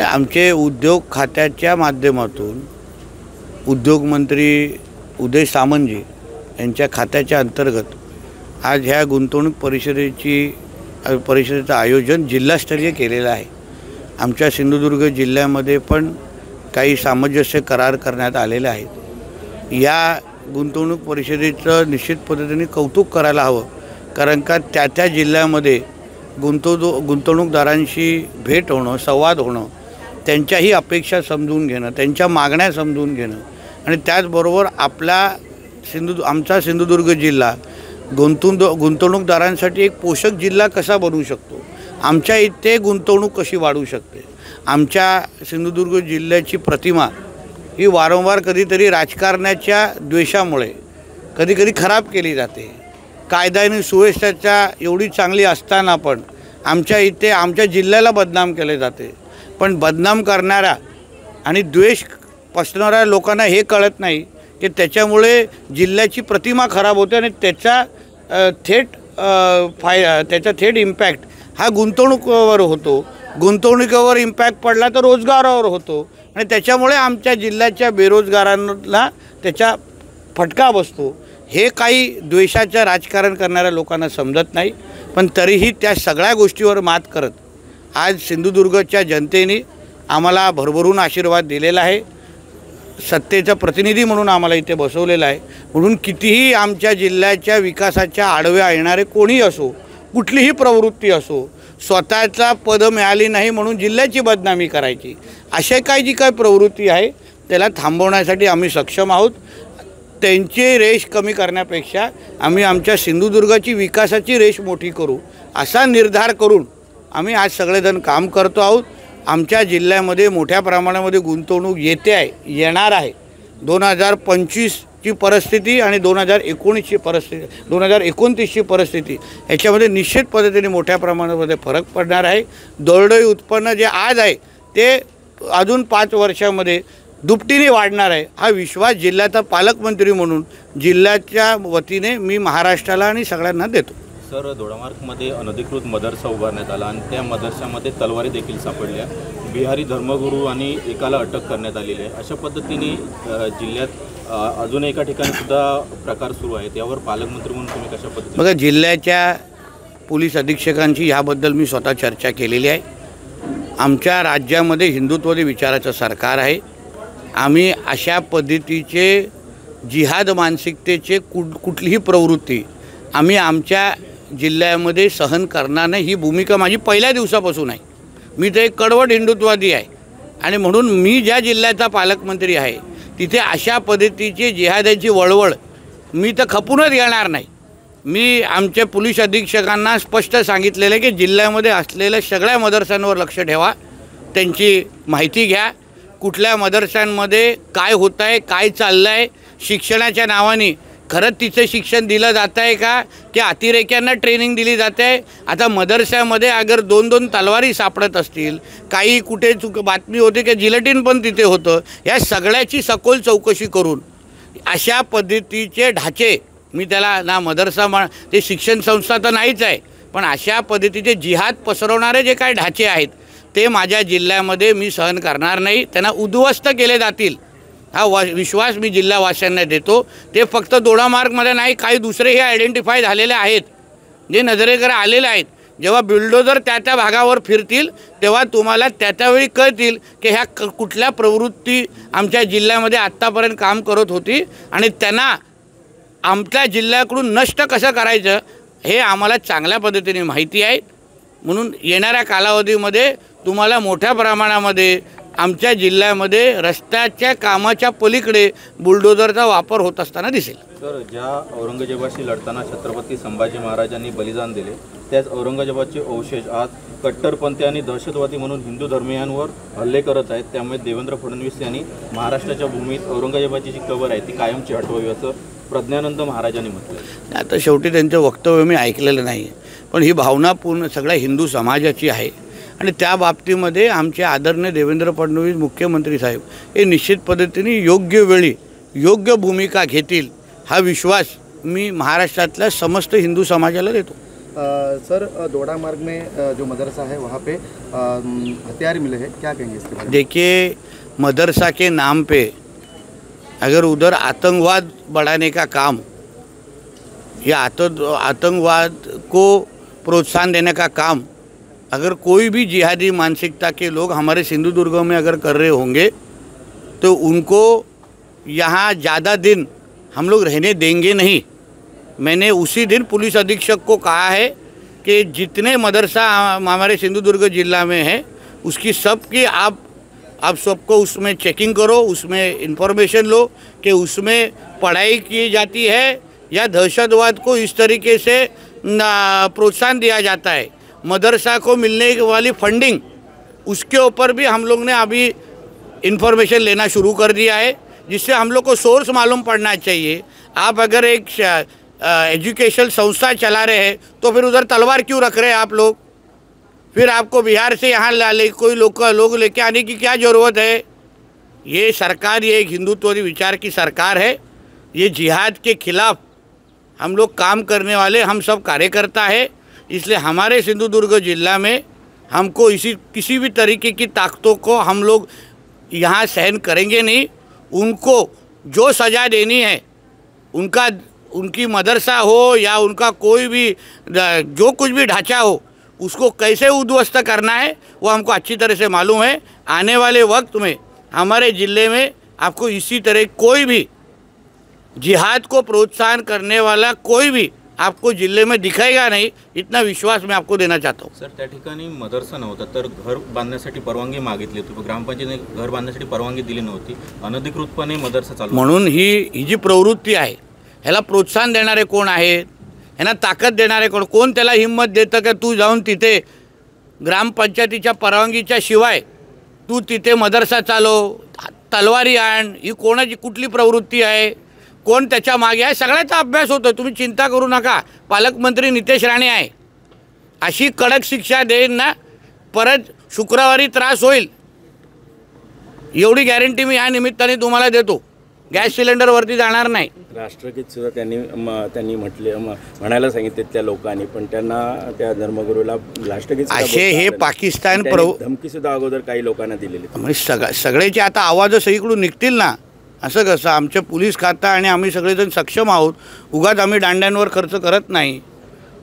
आमचे उद्योग खात्याच्या माध्यमातून उद्योगमंत्री उदय सामंतजी यांच्या खात्याच्या अंतर्गत आज ह्या गुंतवणूक परिषदेचं आयोजन जिल्हास्तरीय केलेलं आहे। आमच्या सिंधुदुर्ग जिल्ह्यामध्ये पण काही सामंजस्य करार करण्यात आलेले आहेत। या गुंतवणूक परिषदेचं निश्चित पद्धतीने कौतुक करायला हवं, कारण का त्या जिल्ह्यामध्ये गुंतवणूकदारांशी भेट होणं, संवाद होणं, त्यांच्याही अपेक्षा समजून घेणं, त्यांच्या मागण्या समजून घेणं आणि त्याचबरोबर आमचा सिंधुदुर्ग जिल्हा गुंतवणूकदारांसाठी एक पोषक जिल्हा कसा बनवू शकतो, आमच्या इथे गुंतवणूक कशी वाढू शकते। आमच्या सिंधुदुर्ग जिल्ह्याची प्रतिमा ही वारंवार कधीतरी राजकारणाच्या द्वेषामुळे कधीकधी खराब केली जाते। कायदा आणि सुव्यवस्थेच्या एवढी चांगली असताना पण आमच्या इथे आमच्या जिल्ह्याला बदनाम केले जाते। पण बदनाम करणारा आणि द्वेष पसरवणाऱ्या लोकांना हे कळत नाही की त्याच्यामुळे जिल्ह्याची प्रतिमा खराब होते आणि त्याचा थेट इम्पॅक्ट हा गुंतवणुकीवर होतो। गुंतवणुकीवर इम्पॅक्ट पडला तर रोजगारावर होतो आणि त्याच्यामुळे आमच्या जिल्ह्याच्या बेरोजगारांना त्याचा फटका बसतो। हे काही द्वेषाचं राजकारण करणाऱ्या लोकांना समजत नाही, पण तरीही त्या सगळ्या गोष्टीवर मात करत आज सिंधुदुर्गच्या जनतेने आम्हाला भरभरून आशीर्वाद दिलेला आहे। सत्तेचा प्रतिनिधी म्हणून आम्हाला इथे बसवलेलं आहे। म्हणून कितीही आमच्या जिल्ह्याच्या विकासाच्या आडव्या येणारे कोणी असो, कुठलीही प्रवृत्ती असो, स्वतःचा पद मिळाली नाही म्हणून जिल्ह्याची बदनामी करायची, अशा जी काही प्रवृत्ती आहे त्याला थांबवण्यासाठी आम्ही सक्षम आहोत। त्यांची रेष कमी करण्यापेक्षा आम्ही आमच्या सिंधुदुर्गाची विकासाची रेष मोठी करू असा निर्धार करून आम्ही आज सगळेजण काम करतो आहोत। आमच्या जिल्ह्यामध्ये मोठ्या प्रमाणामध्ये गुंतवणूक येणार आहे। 2025ची परिस्थिती आणि 2029ची परिस्थिती याच्यामध्ये निश्चित पद्धतीने मोठ्या प्रमाणामध्ये फरक पडणार आहे। दरडोई उत्पन्न जे आज आहे ते अजून 5 वर्षामध्ये दुपटीने वाढणार आहे, हा विश्वास जिल्ह्याचा पालकमंत्री म्हणून जिल्ह्याच्या वतीने मी महाराष्ट्राला आणि सगळ्यांना देतो। सर, दोडामार्गमध्ये अनधिकृत मदरसा उभारण्यात आला आणि त्या मदरशामध्ये तलवारी देखील सापडल्या। बिहारी धर्मगुरू आणि एकाला अटक करण्यात आलेली आहे। अशा पद्धतीने जिल्ह्यात अजून एका ठिकाणी सुद्धा प्रकार सुरू आहेत। यावर पालकमंत्री म्हणून तुम्ही कशा पद्धतीने बघा, जिल्ह्याच्या पोलीस अधीक्षकांची याबद्दल मी स्वतः चर्चा केलेली आहे। आमच्या राज्यामध्ये हिंदुत्ववादी विचाराचं सरकार आहे। आम्ही अशा पद्धतीचे जिहाद मानसिकतेचे कुठलीही प्रवृत्ती आम्ही आमच्या जिल्ह्यामध्ये सहन करणार नाही, ही भूमिका माझी पहिल्या दिवसापासून आहे। मी तर एक कडवट हिंदुत्ववादी आहे आणि म्हणून मी ज्या जिल्ह्याचा पालकमंत्री आहे तिथे अशा पद्धतीची जिहादाची वळवळ मी तर खपूनच येणार नाही। मी आमच्या पोलीस अधीक्षकांना स्पष्ट सांगितलेलं आहे की जिल्ह्यामध्ये असलेल्या सगळ्या मदरशांवर लक्ष ठेवा, त्यांची माहिती घ्या, कुठल्या मदरशांमध्ये काय होत आहे, काय चाललं आहे, शिक्षणाच्या नावाने खरंच तिचं शिक्षण दिलं जात आहे का की अतिरेक्यांना ट्रेनिंग दिली जाते आहे। आता मदरशामध्ये अगर 2-2 तलवारी सापडत असतील, काही कुठे बातमी होते की जिलेटिन पण तिथे होतं, या सगळ्याची सखोल चौकशी करून अशा पद्धतीचे ढाचे, मी त्याला ना मदरसा ते शिक्षण संस्था तर नाहीच आहे, पण अशा पद्धतीचे जिहाद पसरवणारे जे काही ढाचे आहेत ते माझ्या जिल्ह्यामध्ये मी सहन करणार नाही। त्यांना उद्ध्वस्त केले जातील हा विश्वास मी जिल्हावासियांना देतो। ते फक्त दोडामार्गमध्ये नाही, काही दुसरेही आयडेंटिफाय झालेले आहेत जे नजरेकडे आलेले आहेत। जेव्हा बिल्डोजर त्या भागावर फिरतील तेव्हा तुम्हाला त्यावेळी कळतील की ह्या कुठल्या प्रवृत्ती आमच्या जिल्ह्यामध्ये आत्तापर्यंत काम करत होती आणि त्यांना आमच्या जिल्ह्याकडून नष्ट कसं करायचं हे आम्हाला चांगल्या पद्धतीने माहिती आहे। म्हणून येणाऱ्या कालावधीमध्ये तुम्हाला मोठ्या प्रमाणामध्ये आमच्या जिल्ह्यामध्ये रस्त्याच्या कामाच्या पलीकडे बुलडोझरचा वापर होत असताना दिसेल। सर, ज्या औरंगजेबाशी लढताना छत्रपती संभाजी महाराजांनी बलिदान दिले त्याच औरंगजेबाचे अवशेष आज कट्टरपंथी आणि दहशतवादी म्हणून हिंदू धर्मीयांवर हल्ले करत आहेत। त्यामुळे देवेंद्र फडणवीस यांनी महाराष्ट्राच्या भूमीत औरंगजेबाची जी कबर आहे ती कायमची हटवावी असं प्रज्ञानंद महाराजांनी म्हटलं। आता शेवटी त्यांचं वक्तव्य मी ऐकलेलं नाही, पण ही भावना पूर्ण सगळ्या हिंदू समाजाची आहे आणि त्या बाबतीमध्ये आमचे आदरणीय देवेंद्र फडणवीस मुख्यमंत्री साहेब हे निश्चित पद्धतीने योग्य वेळी योग्य भूमिका घेतील हा विश्वास मी महाराष्ट्रातल्या समस्त हिंदू समाजाला देतो। सर दोड़ा मार्ग में जो मदरसा है वहाँ पे हथियार मिले हैं, क्या कहेंगे इसके बारे में? देखिए, मदरसा के नाम पे अगर उधर आतंकवाद बढ़ाने का काम या आतंकवाद को प्रोत्साहन देने का काम अगर कोई भी जिहादी मानसिकता के लोग हमारे सिंधुदुर्ग में अगर कर रहे होंगे तो उनको यहाँ ज़्यादा दिन हम लोग रहने देंगे नहीं। मैंने उसी दिन पुलिस अधीक्षक को कहा है कि जितने मदरसा हमारे सिंधुदुर्ग जिला में है उसकी सबकी आप सबको उसमें चेकिंग करो, उसमें इंफॉर्मेशन लो कि उसमें पढ़ाई की जाती है या दहशतवाद को इस तरीके से प्रोत्साहन दिया जाता है। मदरसा को मिलने वाली फंडिंग उसके ऊपर भी हम लोग ने अभी इंफॉर्मेशन लेना शुरू कर दिया है, जिससे हम लोग को सोर्स मालूम पड़ना चाहिए। आप अगर एक एजुकेशन संस्था चला रहे हैं तो फिर उधर तलवार क्यों रख रहे हैं आप लोग? फिर आपको बिहार से यहाँ कोई लोग लेके आने की क्या ज़रूरत है? ये सरकार, ये एक हिंदुत्ववादी विचार की सरकार है। ये जिहाद के खिलाफ हम लोग काम करने वाले हम सब कार्यकर्ता है। इसलिए हमारे सिंधुदुर्ग जिला में हमको किसी भी तरीके की ताकतों को हम लोग यहाँ सहन करेंगे नहीं। उनको जो सज़ा देनी है, उनकी मदरसा हो या उनका कोई भी जो कुछ भी ढांचा हो, उसको कैसे उद्ध्वस्त करना है वो हमको अच्छी तरह से मालूम है। आने वाले वक्त में हमारे ज़िले में आपको इसी तरह कोई भी जिहाद को प्रोत्साहन करने वाला कोई भी आपको जिले में दिखाएगा नहीं, इतना विश्वास मैं आपको देना चाहता हूँ। सर, त्या ठिकाणी मदरसा नव्हता तर घर बांधण्यासाठी परवानगी मागितली होती, ग्रामपंचायतीने घर बांधण्यासाठी परवानगी दिली नव्हती, अनधिकृतपणे मदरसा चालू। म्हणून ही जी प्रवृत्ती आहे ह्याला प्रोत्साहन देणारे कोण आहेत, ह्यांना ताकद देणारे कोण त्याला हिंमत देतं का तू जाऊन तिथे ग्रामपंचायतीच्या परवानगीच्या शिवाय तू तिथे मदरसा चालव, तलवारी आण, ही कोणाची कुठली प्रवृत्ती आहे? कोण त्याच्या मागे आहे? सगळ्याचा अभ्यास होतो, तुम्ही चिंता करू नका। पालकमंत्री नितेश राणे आहे, अशी कडक शिक्षा देईन ना परत शुक्रवारी त्रास होईल एवढी गॅरंटी मी या निमित्ताने तुम्हाला देतो। गॅस सिलेंडरवरती जाणार नाही। राष्ट्रगीत सुद्धा त्यांनी म्हणायला सांगितले त्या लोकांनी, पण त्यांना त्या धर्मगुरूला राष्ट्रगीत असे हे पाकिस्तान धमकी सुद्धा अगोदर काही लोकांना दिलेली। म्हणजे सगळ्याचे आता आवाज सगळीकडून निघतील ना, असं कसं? आमचे पोलीस खाता आणि आम्ही सगळेजण सक्षम आहोत। उगाच आम्ही दांड्यांवर खर्च करत नाही।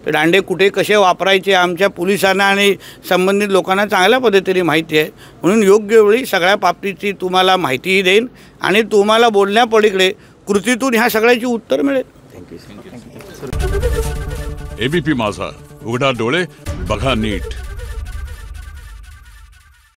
ते दांडे कुठे कसे वापरायचे आमच्या पोलिसांना आणि संबंधित लोकांना चांगल्या पद्धतीने माहिती आहे। म्हणून योग्य वेळी सगळ्या बाबतीची तुम्हाला माहितीही देईन आणि तुम्हाला बोलण्यापलीकडे कृतीतून ह्या सगळ्याची उत्तर मिळेल। थँक्यू। एबीपी माझा, उघडा डोळे बघा नीट।